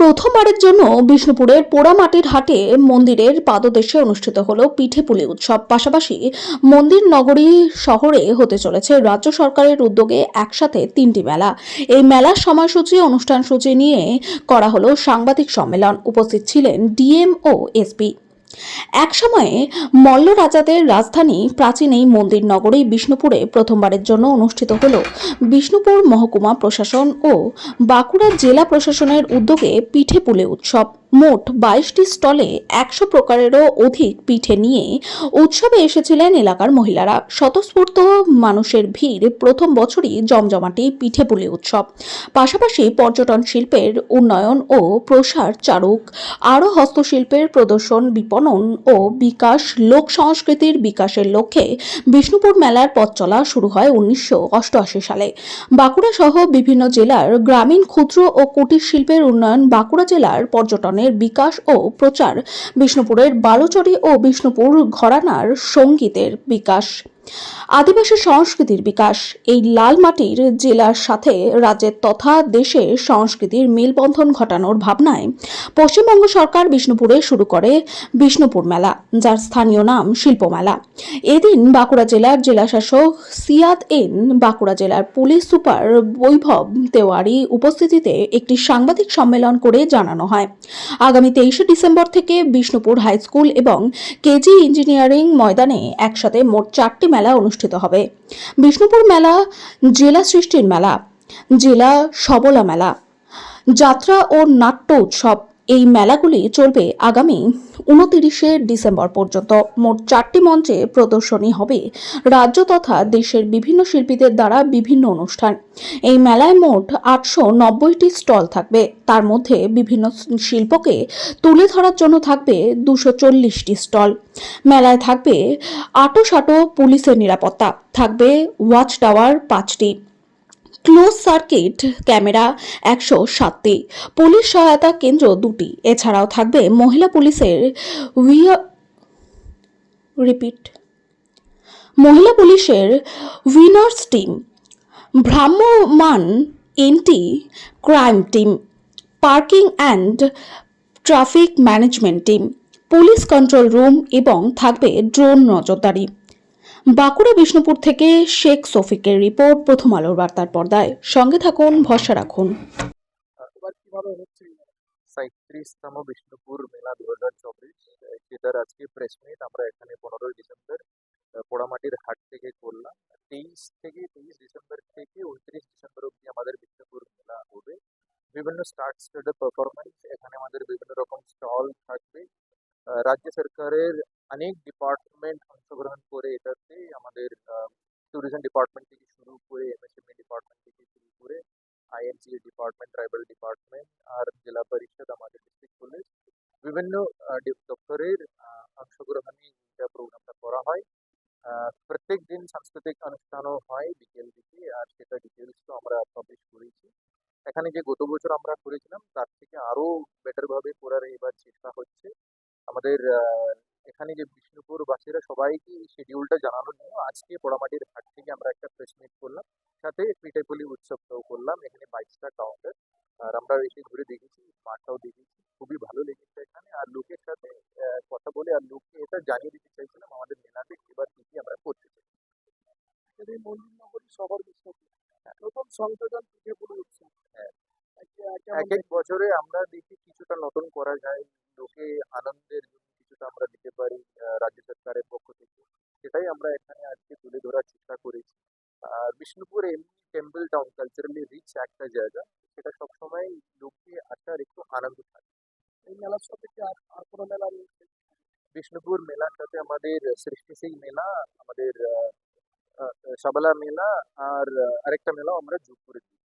প্রথমবারের জন্য বিষ্ণুপুরের পোড়ামাটির হাটে মন্দিরের পাদদেশে অনুষ্ঠিত হলো পিঠেপুলি উৎসব। পাশাপাশি মন্দির নগরী শহরে হতে চলেছে রাজ্য সরকারের উদ্যোগে একসাথে তিনটি মেলা। এই মেলার সময়সূচি অনুষ্ঠান সূচি নিয়ে করা হলো সাংবাদিক সম্মেলন। উপস্থিত ছিলেন ডিএম ও এসপি। এক সময়ে মল্ল রাজাদের রাজধানী প্রাচীন এই মন্দির নগরী বিষ্ণুপুরে প্রথমবারের জন্য অনুষ্ঠিত হল বিষ্ণুপুর মহকুমা প্রশাসন ও বাঁকুড়া জেলা প্রশাসনের উদ্যোগে পিঠেপুলি উৎসব। মোট 22টি স্টলে 100 প্রকারেরও অধিক পিঠে নিয়ে উৎসবে এসেছিলেন এলাকার মহিলারা। স্বতঃস্ফূর্ত মানুষের ভিড় প্রথম বছরই জমজমাটি পিঠেপুলি উৎসব। পাশাপাশি পর্যটন শিল্পের উন্নয়ন ও প্রসার চারুক আরও হস্তশিল্পের প্রদর্শন, বিপণন ও বিকাশ, লোক সংস্কৃতির বিকাশের লক্ষ্যে বিষ্ণুপুর মেলার পথ চলা শুরু হয় 1988 সালে। বাঁকুড়া সহ বিভিন্ন জেলার গ্রামীণ ক্ষুদ্র ও কুটির শিল্পের উন্নয়ন, বাঁকুড়া জেলার পর্যটনের বিকাশ ও প্রচার, বিষ্ণুপুরের বালুচরী ও বিষ্ণুপুর ঘরানার সঙ্গীতের বিকাশ, আদিবাসী সংস্কৃতির বিকাশ, এই লাল মাটির জেলার সাথে রাজ্যের তথা দেশের সংস্কৃতির মেলবন্ধন ঘটানোর ভাবনায় পশ্চিমবঙ্গ সরকার বিষ্ণুপুরে শুরু করে বিষ্ণুপুর মেলা, যার স্থানীয় নাম শিল্প মেলা। এদিন বাঁকুড়া জেলার জেলাশাসক সিয়াদ এন, বাঁকুড়া জেলার পুলিশ সুপার বৈভব তেওয়ারি উপস্থিতিতে একটি সাংবাদিক সম্মেলন করে জানানো হয়, আগামী 23 ডিসেম্বর থেকে বিষ্ণুপুর হাই স্কুল এবং কেজি ইঞ্জিনিয়ারিং ময়দানে একসাথে মোট 4টি মেলা অনুষ্ঠিত হবে। বিষ্ণুপুর মেলা জেলা সৃষ্টির মেলা, জেলা সবলা মেলা, যাত্রা ও নাট্য উৎসব। এই মেলাগুলি চলবে আগামী 29 ডিসেম্বর পর্যন্ত। মোট 4টি মঞ্চে প্রদর্শনী হবে রাজ্য তথা দেশের বিভিন্ন শিল্পীদের দ্বারা বিভিন্ন অনুষ্ঠান। এই মেলায় মোট 890টি স্টল থাকবে। তার মধ্যে বিভিন্ন শিল্পকে তুলে ধরার জন্য থাকবে 240টি স্টল। মেলায় থাকবে আঁটো পুলিশের নিরাপত্তা, থাকবে ওয়াচ টাওয়ার 5টি, ক্লোজ সার্কিট ক্যামেরা 107টি, পুলিশ সহায়তা কেন্দ্র 2টি। এছাড়াও থাকবে মহিলা পুলিশের উইনার্স টিম, ভ্রাম্যমাণ anti crime team, parking and traffic management team, police control room এবং থাকবে ড্রোন নজরদারি। বাঁকুড়া বিষ্ণুপুর থেকে শেখ শফিকের রিপোর্ট, প্রথম আলোর বার্তার পর্দায়। সঙ্গে থাকুন, ভরসা রাখুন। এবার কিভাবে হচ্ছে 37তম বিষ্ণুপুর মেলা 2024, যেটার আজকে প্রেস মিট আমরা এখানে 15 ডিসেম্বর পোড়ামাটির হাট থেকে করলাম। 23 ডিসেম্বর থেকে 29 ডিসেম্বর অব্দি আমাদের বিষ্ণুপুর মেলা হবে। বিভিন্ন স্টার্টেড পারফরমেন্স, এখানে আমাদের বিভিন্ন রকম স্টল থাকবে। রাজ্য সরকারের অনেক ডিপার্টমেন্ট অংশগ্রহণ করে এটাতে, আমাদের ট্যুরিজম ডিপার্টমেন্ট থেকে শুরু করে এমএসএমই ডিপার্টমেন্ট থেকে শুরু করে আইএনসিএ ডিপার্টমেন্ট, ট্রাইবাল ডিপার্টমেন্ট আর জেলা পরিষদ, আমাদের ডিস্ট্রিক্ট পুলিশ, বিভিন্ন দপ্তরের অংশগ্রহণে এটা প্রোগ্রামটা করা হয়। প্রত্যেক দিন সাংস্কৃতিক অনুষ্ঠানও হয় বিকেল দিকে, আর সেটা ডিটেলস তো আমরা পাবলিশ করেছি। এখানে যে গত বছর আমরা করেছিলাম তার থেকে আরো বেটার ভাবে করার এবার চেষ্টা হচ্ছে। আমাদের এখানে যে বিষ্ণুপুর বাসীরা সবাইকে শিডিউলটা জানানোর জন্য আজকে পোড়ামাটির হাট থেকে আমরা একটা প্রেস মিট করলাম, সাথে পিঠেপুলি উৎসবটাও করলাম। এখানে 22টা কাউন্টার, আর আমরা এসে ঘুরে দেখেছি, মাঠটাও দেখেছি, খুবই ভালো লেগেছে এখানে। আর লোকের সাথে কথা বলে আর লোককে এটা জানিয়ে দিতে চাইছিলাম আমাদের মেলাতে এবার কি কি আমরা করতে চাই। এই মন্দির নগরী শহর বিষ্ণুপুর নতুন সংযোজন পিঠেপুলি উৎসব। হ্যাঁ, এক এক বছরে আমরা দেখি কিছুটা নতুন করা যায়, লোকে আনন্দের জন্য কিছুটা আমরা দিতে পারি রাজ্য সরকারের পক্ষ থেকে, সেটাই আমরা এখানে আজকে তুলে ধরার চেষ্টা করেছি। আর বিষ্ণুপুর এমনি টেম্পল টাউন, কালচারালি রিচ একটা জায়গা, সেটা সবসময় লোককে আসার একটু আনন্দ থাকে। এই মেলার সাথে কি আর কোনো মেলা রয়েছে? বিষ্ণুপুর মেলার সাথে আমাদের সৃষ্টিশীল মেলা, আমাদের সবলা মেলা আর আরেকটা মেলাও আমরা যোগ করে দিই।